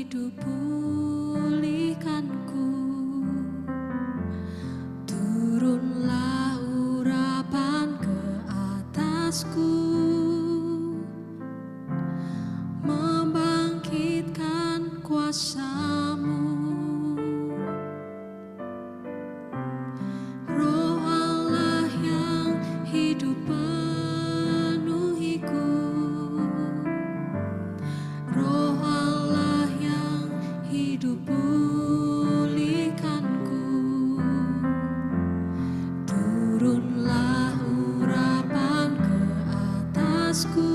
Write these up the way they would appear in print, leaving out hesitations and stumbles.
hidup pulihkanku. Turunlah urapan ke atasku, membangkitkan kuasa-Mu. Roh Allah yang hidup penuhiku, Roh Allah yang hidup pulihkanku. Turunlah urapan ke atasku,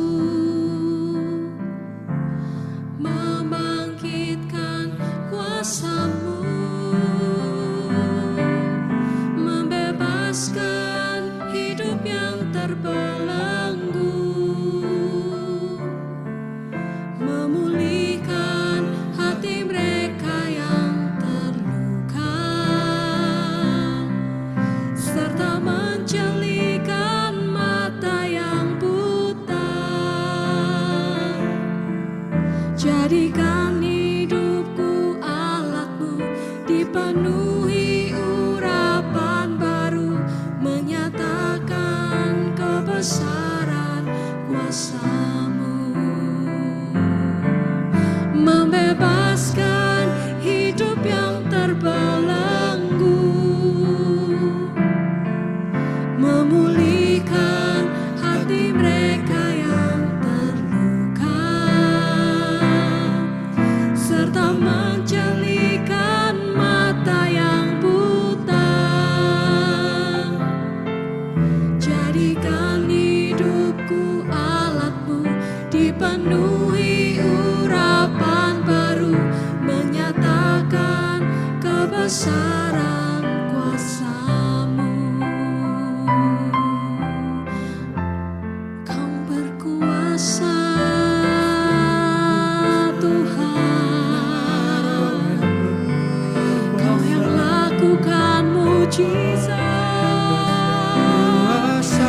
membangkitkan kuasa-Mu, membebaskan hidup yang terbelenggu, memulihkan hati mereka yang terluka, serta menjelikan mata yang buta. Jadikan hidupku alat-Mu, dipenuhi urapan baru, menyatakan kebesaran kuasa-Mu, membebaskan hidup yang terbelenggu, memulihkan hati mereka yang terluka, serta menjelikan mata yang buta. Jadikan hidupku alat-Mu, dipenuhi urapan baru, menyatakan kebesaran kuasa-Mu. Kau berkuasa Tuhan, Kau yang lakukan mujizat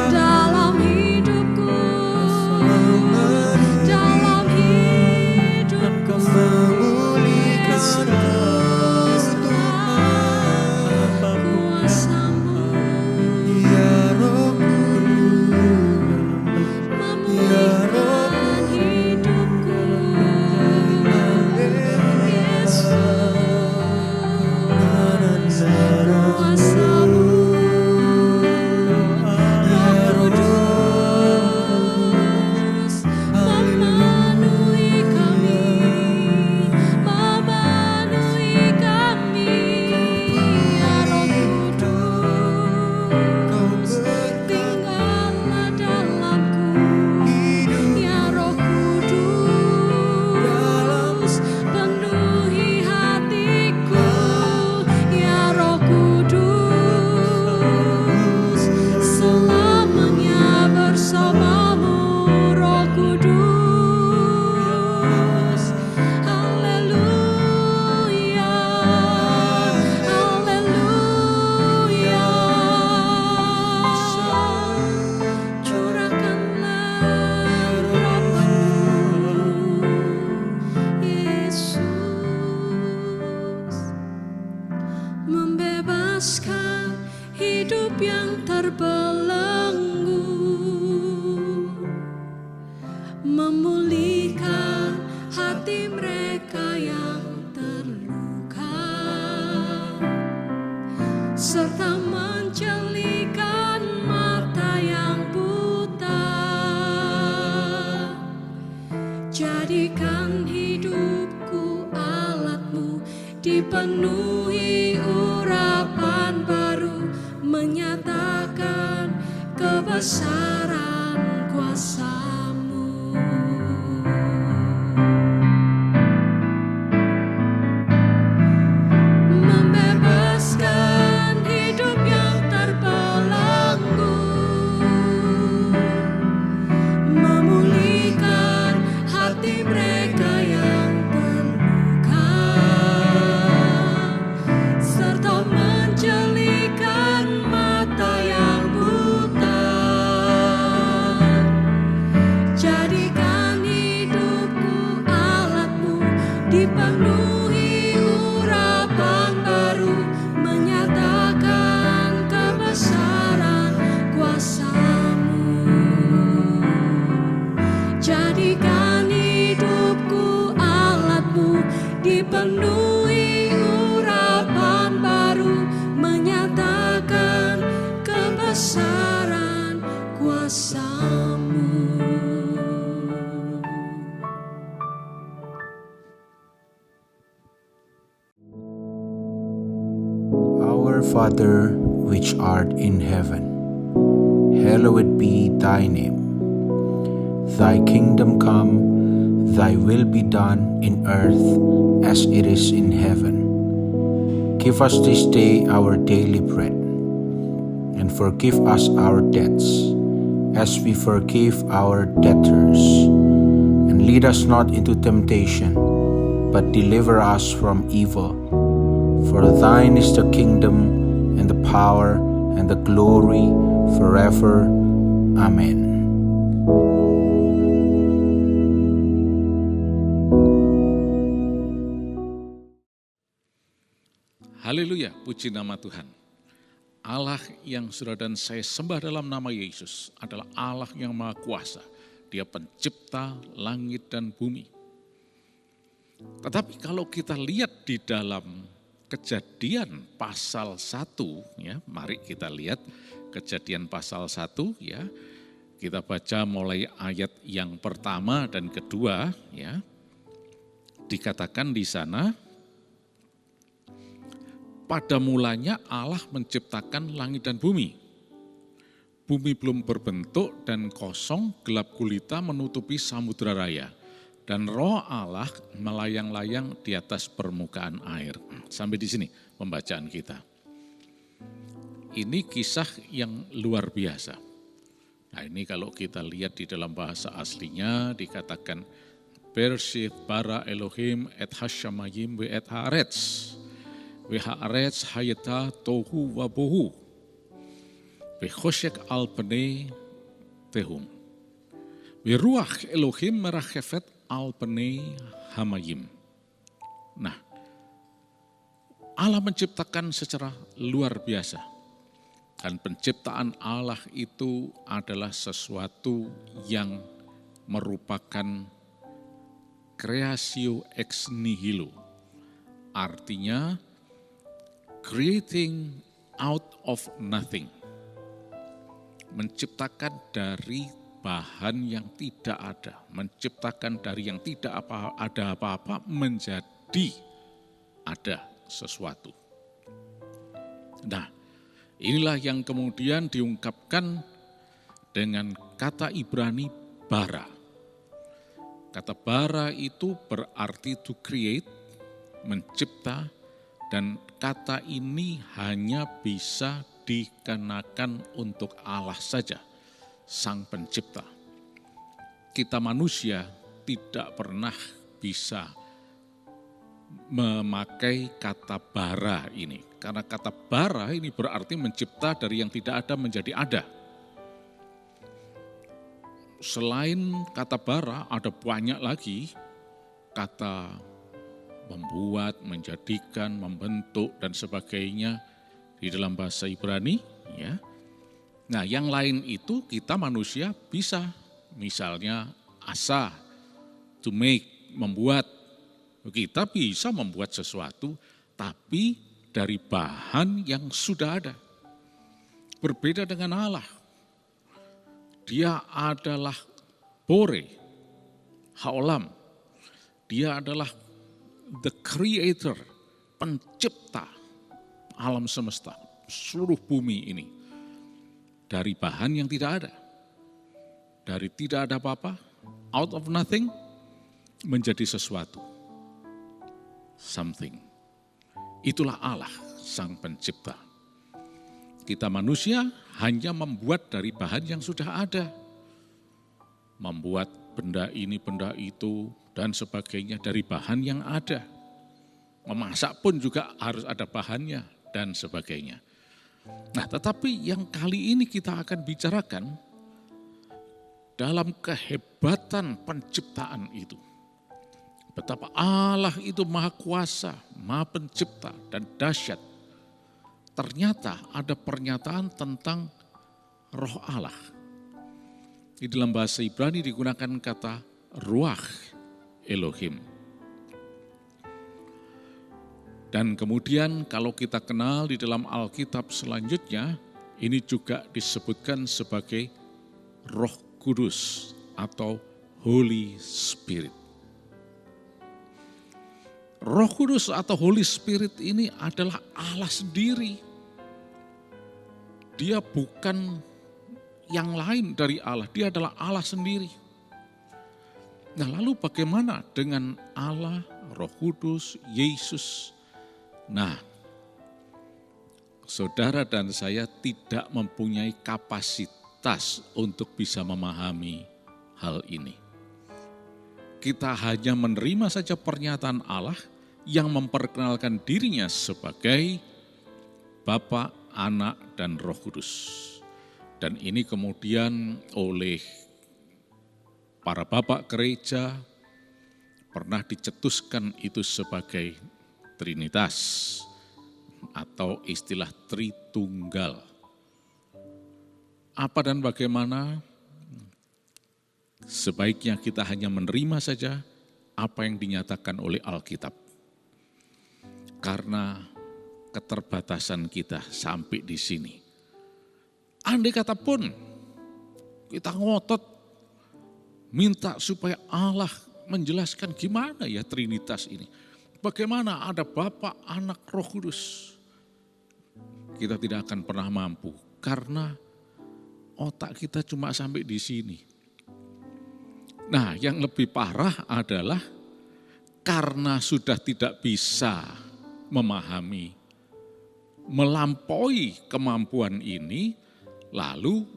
dalam hidupku, dalam hidupku. Kuasa-Mu, memulihkan hidupku, Yesus. Kuasa-Mu, Roh Kudus, memenuhi kami, memenuhi kami. Ya Roh Kudus, tinggallah dalamku. Ya Roh Kudus, penuhi hatiku. Ya Roh Kudus, selamanya bersama-Mu. Roh Kudus, haleluya, haleluya. Curahkanlah urapan-Mu, Yesus, membebaskan hidup yang terbelenggu, memulihkan hati mereka yang terluka, serta menjelikan mata yang buta. Jadikan hidupku alat-Mu, dipenuhi urapan baru, menyatakan kebesaran kuasa-Mu. Membebaskan hidup yang terbelenggu, memulihkan hati mereka yang terluka, serta menjelikan mata yang buta. dipenuhi urapan baru, menyatakan kebesaran kuasa-Mu. Jadikan hidupku alat-Mu, dipenuhi urapan baru, menyatakan kebesaran kuasa-Mu. Our Father, which art in heaven, hallowed be thy name. Thy kingdom come, thy will be done in earth as it is in heaven. Give us this day our daily bread, and forgive us our debts, as we forgive our debtors. And lead us not into temptation, but deliver us from evil. For thine is the kingdom, and the power, and the glory, forever. Amen. Haleluya, puji nama Tuhan. Allah yang saudara dan saya sembah dalam nama Yesus adalah Allah yang Maha Kuasa. Dia pencipta langit dan bumi. Tetapi kalau kita lihat di dalam Kejadian pasal 1, ya, mari kita lihat Kejadian pasal 1, ya. Kita baca mulai ayat yang pertama dan kedua, ya. Dikatakan di sana, pada mulanya Allah menciptakan langit dan bumi. Bumi belum berbentuk dan kosong, gelap gulita menutupi samudera raya. Dan roh Allah melayang-layang di atas permukaan air. Sampai di sini pembacaan kita. Ini kisah yang luar biasa. Nah ini kalau kita lihat di dalam bahasa aslinya dikatakan Bershit bara Elohim et hashamayim ve et haaretz. Ve haaretz hayata tohu wa bohu. Ve choshek al pnei tehum. Ve ruach Elohim merachefet al pnei hamayim. Nah, Allah menciptakan secara luar biasa. Dan penciptaan Allah itu adalah sesuatu yang merupakan creatio ex nihilo. Artinya, creating out of nothing. Menciptakan dari bahan yang tidak ada, menciptakan dari yang tidak ada apa-apa menjadi ada sesuatu. Nah, inilah yang kemudian diungkapkan dengan kata Ibrani bara. Kata bara itu berarti to create, mencipta, dan kata ini hanya bisa dikenakan untuk Allah saja, Sang Pencipta. Kita manusia tidak pernah bisa memakai kata bara ini. Karena kata bara ini berarti mencipta dari yang tidak ada menjadi ada. Selain kata bara ada banyak lagi kata membuat, menjadikan, membentuk dan sebagainya di dalam bahasa Ibrani, ya. Nah, yang lain itu kita manusia bisa, misalnya asa, to make, membuat. Kita bisa membuat sesuatu, tapi dari bahan yang sudah ada. Berbeda dengan Allah. Dia adalah bore, haolam. Dia adalah the creator, pencipta alam semesta, seluruh bumi ini. Dari bahan yang tidak ada. Dari tidak ada apa-apa, out of nothing, menjadi sesuatu. Something. Itulah Allah, Sang Pencipta. Kita manusia hanya membuat dari bahan yang sudah ada. Membuat benda ini, benda itu, dan sebagainya dari bahan yang ada. Memasak pun juga harus ada bahannya, dan sebagainya. Nah, tetapi yang kali ini kita akan bicarakan dalam kehebatan penciptaan itu. Betapa Allah itu maha kuasa, maha pencipta dan dahsyat. Ternyata ada pernyataan tentang roh Allah. Di dalam bahasa Ibrani digunakan kata Ruach Elohim. Dan kemudian kalau kita kenal di dalam Alkitab selanjutnya, ini juga disebutkan sebagai Roh Kudus atau Holy Spirit. Roh Kudus atau Holy Spirit ini adalah Allah sendiri. Dia bukan yang lain dari Allah, dia adalah Allah sendiri. Nah, lalu bagaimana dengan Allah, Roh Kudus, Yesus? Nah, saudara dan saya tidak mempunyai kapasitas untuk bisa memahami hal ini. Kita hanya menerima saja pernyataan Allah yang memperkenalkan dirinya sebagai Bapa, Anak, dan Roh Kudus. Dan ini kemudian oleh para bapak gereja pernah dicetuskan itu sebagai Trinitas atau istilah Tritunggal. Apa dan bagaimana? Sebaiknya kita hanya menerima saja apa yang dinyatakan oleh Alkitab. Karena keterbatasan kita sampai di sini. Andai kata pun kita ngotot minta supaya Allah menjelaskan gimana ya Trinitas ini. Bagaimana ada Bapa, Anak, Roh Kudus. Kita tidak akan pernah mampu karena otak kita cuma sampai di sini. Nah, yang lebih parah adalah karena sudah tidak bisa memahami, melampaui kemampuan ini, lalu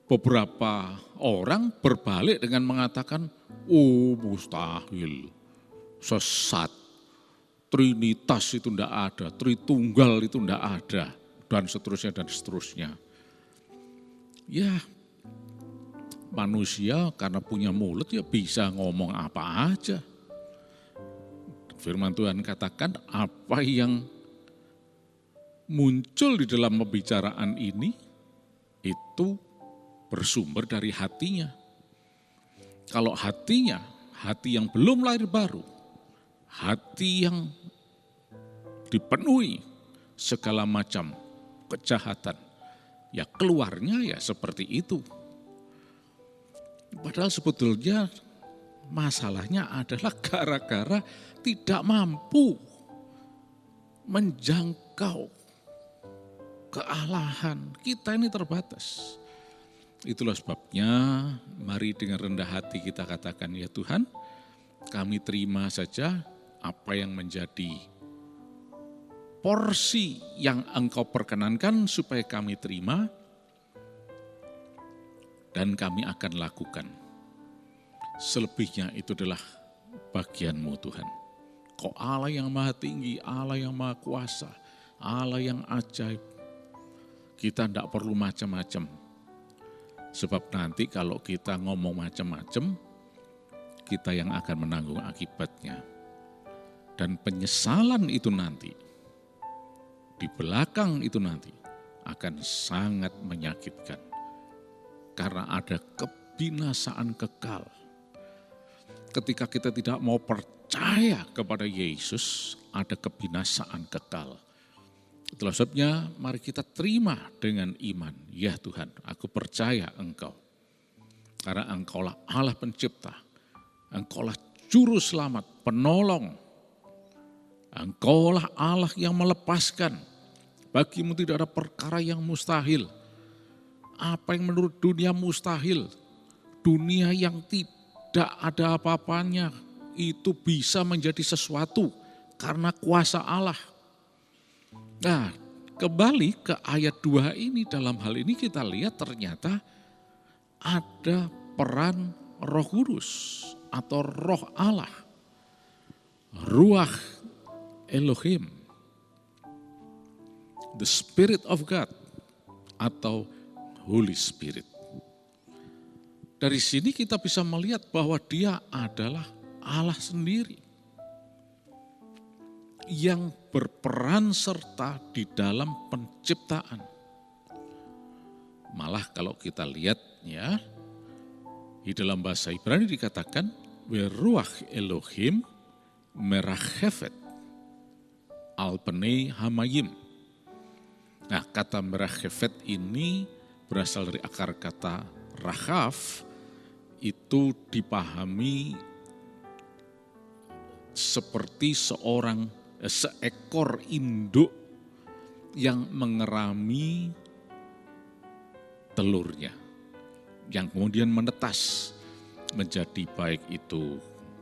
beberapa orang berbalik dengan mengatakan, oh mustahil, sesat, Trinitas itu tidak ada, Tritunggal itu tidak ada, dan seterusnya dan seterusnya. Ya, manusia karena punya mulut ya bisa ngomong apa aja. Firman Tuhan katakan apa yang muncul di dalam pembicaraan ini itu bersumber dari hatinya. Kalau hatinya, hati yang belum lahir baru, hati yang dipenuhi segala macam kejahatan, ya keluarnya ya seperti itu. Padahal sebetulnya masalahnya adalah gara-gara tidak mampu menjangkau kealahan. Kita ini terbatas. Itulah sebabnya mari dengan rendah hati kita katakan, ya Tuhan, kami terima saja apa yang menjadi porsi yang Engkau perkenankan supaya kami terima, dan kami akan lakukan. Selebihnya itu adalah bagian-Mu Tuhan. Kau Allah yang maha tinggi, Allah yang maha kuasa, Allah yang ajaib. Kita tidak perlu macam-macam. Sebab nanti kalau kita ngomong macam-macam, kita yang akan menanggung akibatnya. Dan penyesalan itu nanti, di belakang itu nanti, akan sangat menyakitkan. Karena ada kebinasaan kekal. Ketika kita tidak mau percaya kepada Yesus, ada kebinasaan kekal. Itulah sebabnya mari kita terima dengan iman. Ya Tuhan, aku percaya Engkau. Karena Engkaulah Allah pencipta. Engkaulah juru selamat, penolong. Engkaulah Allah yang melepaskan. Bagimu tidak ada perkara yang mustahil. Apa yang menurut dunia mustahil, dunia yang tidak ada apa-apanya, itu bisa menjadi sesuatu karena kuasa Allah. Nah, kembali ke ayat 2 ini, dalam hal ini kita lihat ternyata ada peran Roh Kudus atau Roh Allah. Ruach Elohim. The Spirit of God atau Holy Spirit. Dari sini kita bisa melihat bahwa dia adalah Allah sendiri yang berperan serta di dalam penciptaan. Malah kalau kita lihat ya, di dalam bahasa Ibrani dikatakan Beruach Elohim merachefet al penei hamayim. Nah, kata merachefet ini berasal dari akar kata rachaf, itu dipahami seperti seekor induk yang mengerami telurnya, yang kemudian menetas menjadi baik itu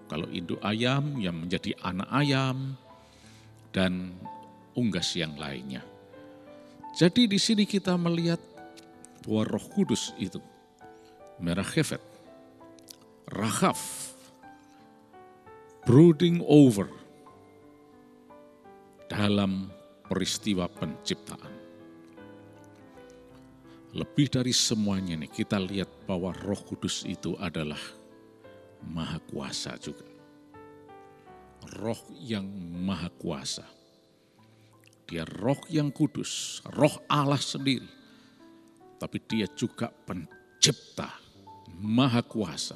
kalau induk ayam yang menjadi anak ayam dan unggas yang lainnya. Jadi di sini kita melihat bahwa Roh Kudus itu merachefet, rachaf, brooding over dalam peristiwa penciptaan. Lebih dari semuanya nih, kita lihat bahwa Roh Kudus itu adalah Maha Kuasa juga. Roh yang Maha Kuasa. Dia roh yang kudus, roh Allah sendiri. Tapi dia juga pencipta, Maha Kuasa.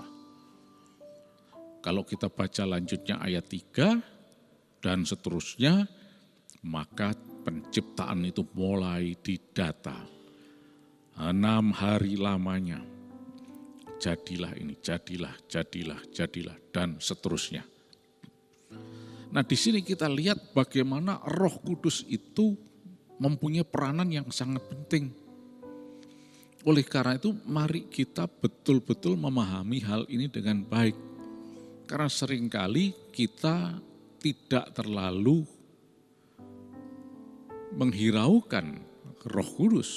Kalau kita baca lanjutnya ayat 3 dan seterusnya, maka penciptaan itu mulai didata. 6 hari lamanya, jadilah ini, jadilah, dan seterusnya. Nah di sini kita lihat bagaimana Roh Kudus itu mempunyai peranan yang sangat penting. Oleh karena itu mari kita betul-betul memahami hal ini dengan baik. Karena seringkali kita tidak terlalu menghiraukan Roh Kudus.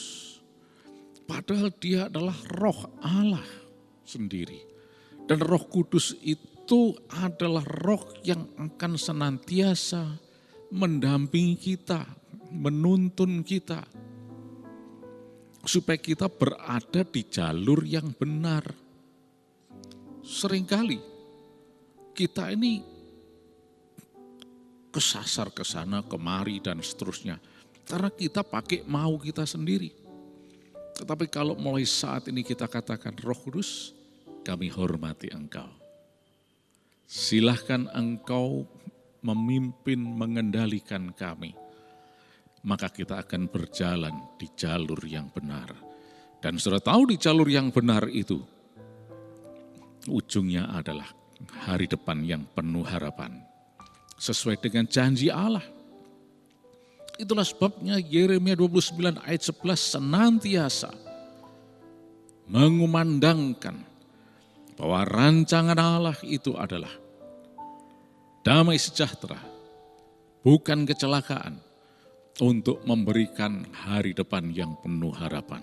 Padahal dia adalah roh Allah sendiri. Dan Roh Kudus itu adalah roh yang akan senantiasa mendampingi kita, menuntun kita. Supaya kita berada di jalur yang benar. Seringkali kita ini kesasar ke sana, kemari dan seterusnya. Karena kita pakai mau kita sendiri. Tetapi kalau mulai saat ini kita katakan Roh Kudus, kami hormati Engkau. Silahkan Engkau memimpin, mengendalikan kami. Maka kita akan berjalan di jalur yang benar. Dan sudah tahu di jalur yang benar itu, ujungnya adalah hari depan yang penuh harapan. Sesuai dengan janji Allah. Itulah sebabnya Yeremia 29 ayat 11 senantiasa mengumandangkan bahwa rancangan Allah itu adalah damai sejahtera, bukan kecelakaan, untuk memberikan hari depan yang penuh harapan.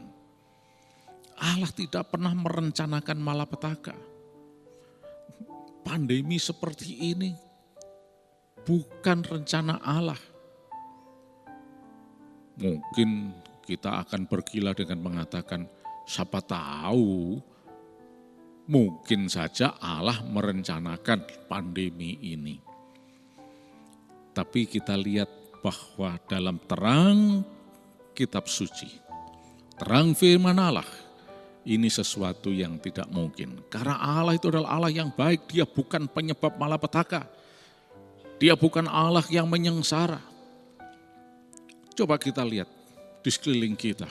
Allah tidak pernah merencanakan malapetaka. Pandemi seperti ini bukan rencana Allah. Mungkin kita akan bergila dengan mengatakan, siapa tahu mungkin saja Allah merencanakan pandemi ini. Tapi kita lihat bahwa dalam terang kitab suci, terang firman Allah, ini sesuatu yang tidak mungkin. Karena Allah itu adalah Allah yang baik, dia bukan penyebab malapetaka. Dia bukan Allah yang menyengsara. Coba kita lihat di sekeliling kita.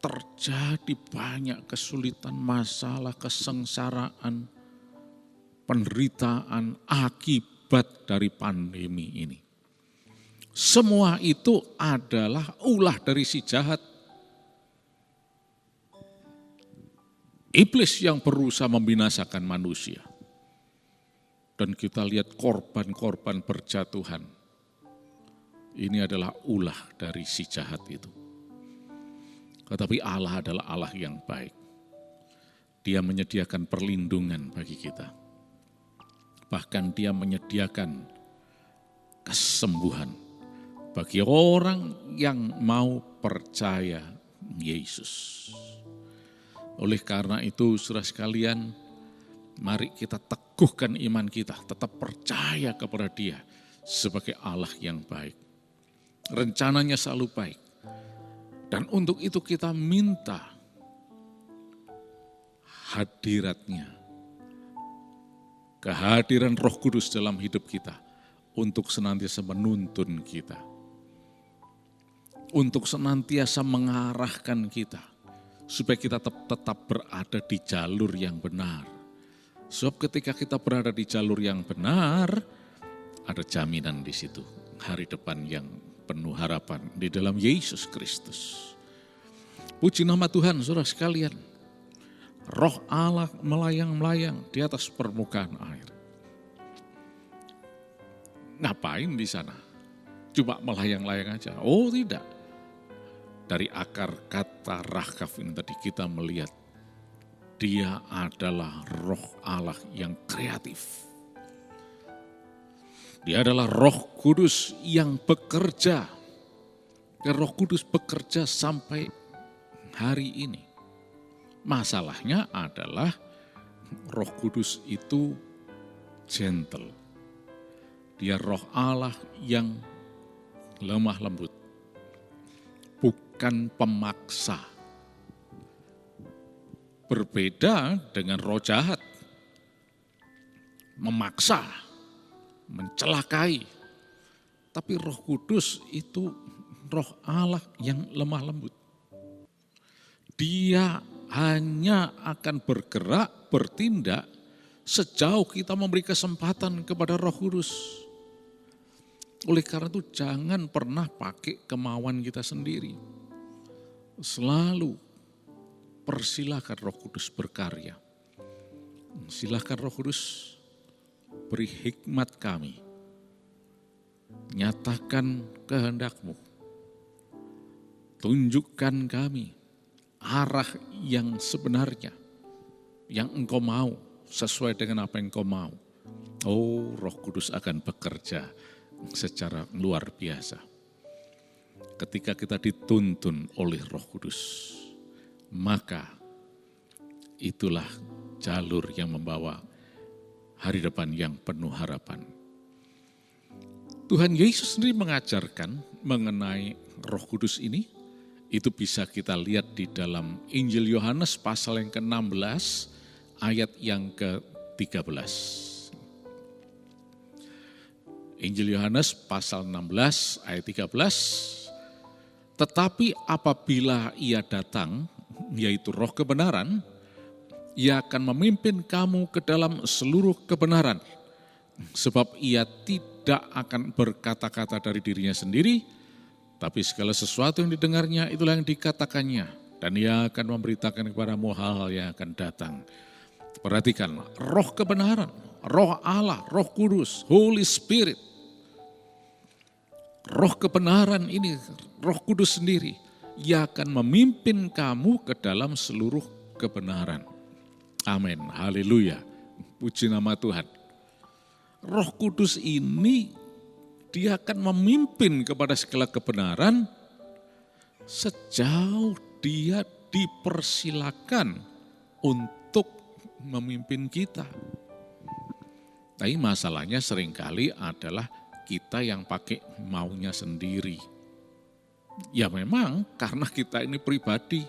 Terjadi banyak kesulitan, masalah, kesengsaraan, penderitaan akibat dari pandemi ini. Semua itu adalah ulah dari si jahat. Iblis yang berusaha membinasakan manusia. Dan kita lihat korban-korban berjatuhan. Ini adalah ulah dari si jahat itu. Tetapi Allah adalah Allah yang baik. Dia menyediakan perlindungan bagi kita. Bahkan dia menyediakan kesembuhan bagi orang yang mau percaya Yesus. Oleh karena itu, saudara sekalian, Mari kita teguhkan iman kita, tetap percaya kepada Dia sebagai Allah yang baik. Rencananya selalu baik. Dan untuk itu kita minta hadirat-Nya, kehadiran Roh Kudus dalam hidup kita untuk senantiasa menuntun kita, untuk senantiasa mengarahkan kita, supaya kita tetap berada di jalur yang benar. Sebab ketika kita berada di jalur yang benar, ada jaminan di situ, hari depan yang penuh harapan di dalam Yesus Kristus. Puji nama Tuhan, saudara sekalian. Roh Allah melayang-melayang di atas permukaan air. Ngapain di sana? Cuma melayang-layang aja? Oh tidak. Dari akar kata rahkaf ini tadi kita melihat Dia adalah Roh Allah yang kreatif. Dia adalah Roh Kudus yang bekerja. Dan Roh Kudus bekerja sampai hari ini. Masalahnya adalah Roh Kudus itu gentle. Dia Roh Allah yang lemah lembut. Bukan pemaksa. Berbeda dengan roh jahat. Memaksa, mencelakai. Tapi Roh Kudus itu Roh Allah yang lemah lembut. Dia hanya akan bergerak, bertindak sejauh kita memberi kesempatan kepada Roh Kudus. Oleh karena itu jangan pernah pakai kemauan kita sendiri. Selalu persilahkan Roh Kudus berkarya. Silakan Roh Kudus beri hikmat kami. Nyatakan kehendak-Mu. Tunjukkan kami arah yang sebenarnya, yang Engkau mau, sesuai dengan apa yang Engkau mau. Oh, Roh Kudus akan bekerja secara luar biasa. Ketika kita dituntun oleh Roh Kudus, maka itulah jalur yang membawa hari depan yang penuh harapan. Tuhan Yesus sendiri mengajarkan mengenai Roh Kudus ini. Itu bisa kita lihat di dalam Injil Yohanes pasal yang ke-16 ayat yang ke-13. Injil Yohanes pasal 16 ayat 13. Tetapi apabila Ia datang, yaitu Roh kebenaran, Ia akan memimpin kamu ke dalam seluruh kebenaran. Sebab Ia tidak akan berkata-kata dari dirinya sendiri, tapi segala sesuatu yang didengarnya itulah yang dikatakannya. Dan Ia akan memberitakan kepadamu hal-hal yang akan datang. Perhatikan, Roh kebenaran, Roh Allah, Roh Kudus, Holy Spirit. Roh kebenaran ini, Roh Kudus sendiri, Ia akan memimpin kamu ke dalam seluruh kebenaran. Amin, haleluya, puji nama Tuhan. Roh Kudus ini Dia akan memimpin kepada segala kebenaran sejauh Dia dipersilakan untuk memimpin kita. Tapi masalahnya seringkali adalah kita yang pakai maunya sendiri. Ya memang karena kita ini pribadi,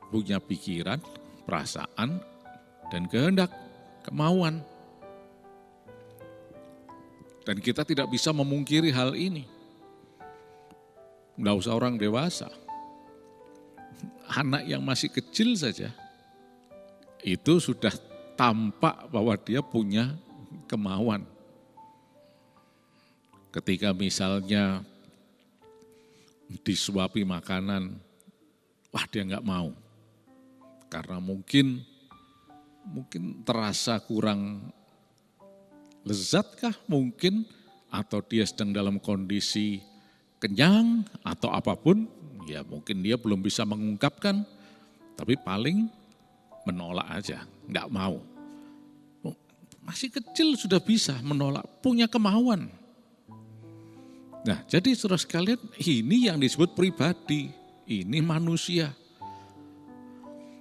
punya pikiran, perasaan, dan kehendak, kemauan. Dan kita tidak bisa memungkiri hal ini. Nggak usah orang dewasa. Anak yang masih kecil saja, itu sudah tampak bahwa dia punya kemauan. Ketika misalnya disuapi makanan, wah dia nggak mau. Karena mungkin terasa kurang lezatkah mungkin, atau dia sedang dalam kondisi kenyang atau apapun, ya mungkin dia belum bisa mengungkapkan, tapi paling menolak aja, nggak mau. Masih kecil sudah bisa menolak, punya kemauan. Nah jadi saudara sekalian, ini yang disebut pribadi, ini manusia.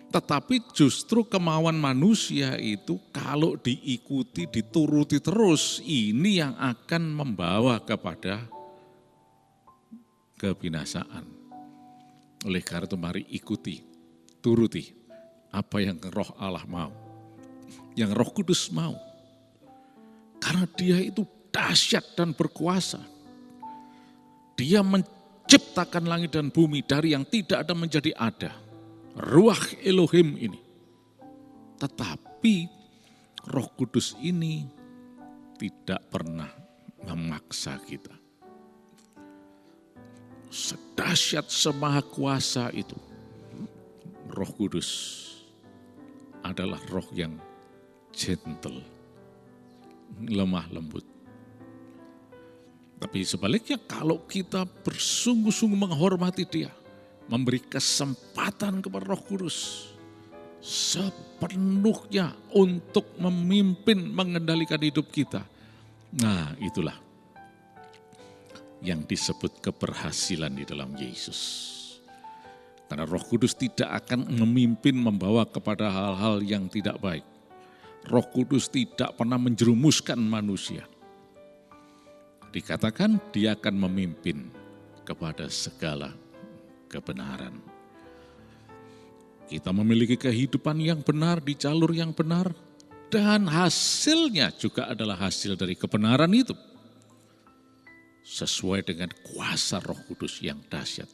Tetapi justru kemauan manusia itu kalau diikuti, dituruti terus, ini yang akan membawa kepada kebinasaan. Oleh karena itu mari ikuti, turuti apa yang Roh Allah mau, yang Roh Kudus mau. Karena Dia itu dahsyat dan berkuasa. Dia menciptakan langit dan bumi dari yang tidak ada menjadi ada. Ruach Elohim ini. Tetapi Roh Kudus ini tidak pernah memaksa kita. Sedahsyat semaha kuasa itu, Roh Kudus adalah roh yang gentle, lemah lembut. Tapi sebaliknya kalau kita bersungguh-sungguh menghormati Dia, memberi kesempatan kepada Roh Kudus sepenuhnya untuk memimpin, mengendalikan hidup kita. Nah, itulah yang disebut keberhasilan di dalam Yesus. Karena Roh Kudus tidak akan memimpin membawa kepada hal-hal yang tidak baik. Roh Kudus tidak pernah menjerumuskan manusia. Dikatakan Dia akan memimpin kepada segala kebenaran. Kita memiliki kehidupan yang benar di jalur yang benar, dan hasilnya juga adalah hasil dari kebenaran itu. Sesuai dengan kuasa Roh Kudus yang dahsyat.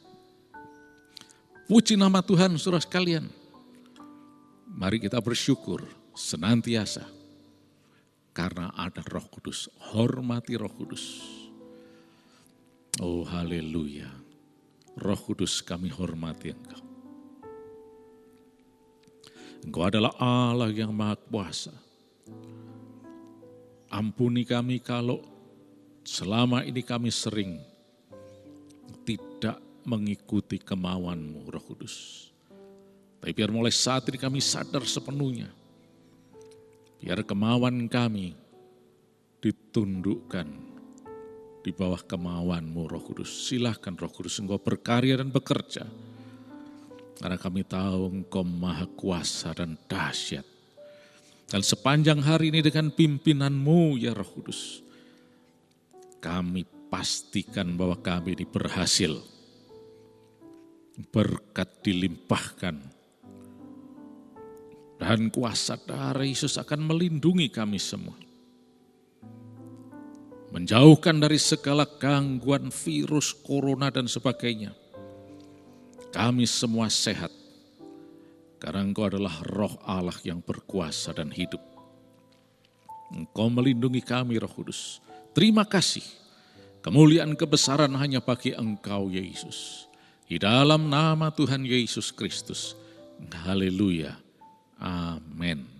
Puji nama Tuhan saudara sekalian. Mari kita bersyukur senantiasa karena ada Roh Kudus. Hormati Roh Kudus. Oh haleluya. Roh Kudus, kami hormati Engkau. Engkau adalah Allah yang Maha Kuasa. Ampuni kami kalau selama ini kami sering tidak mengikuti kemauan-Mu, Roh Kudus. Tapi biar mulai saat ini kami sadar sepenuhnya. Biar kemauan kami ditundukkan di bawah kemauan-Mu, Roh Kudus. Silahkan Roh Kudus Engkau berkarya dan bekerja. Karena kami tahu Engkau Maha Kuasa dan dahsyat. Dan sepanjang hari ini dengan pimpinan-Mu ya Roh Kudus, kami pastikan bahwa kami ini berhasil. Berkat dilimpahkan. Dan kuasa darah Yesus akan melindungi kami semua. Menjauhkan dari segala gangguan virus, corona dan sebagainya. Kami semua sehat. Karena Engkau adalah Roh Allah yang berkuasa dan hidup. Engkau melindungi kami Roh Kudus. Terima kasih. Kemuliaan kebesaran hanya bagi Engkau Yesus. Di dalam nama Tuhan Yesus Kristus. Haleluya. Amin.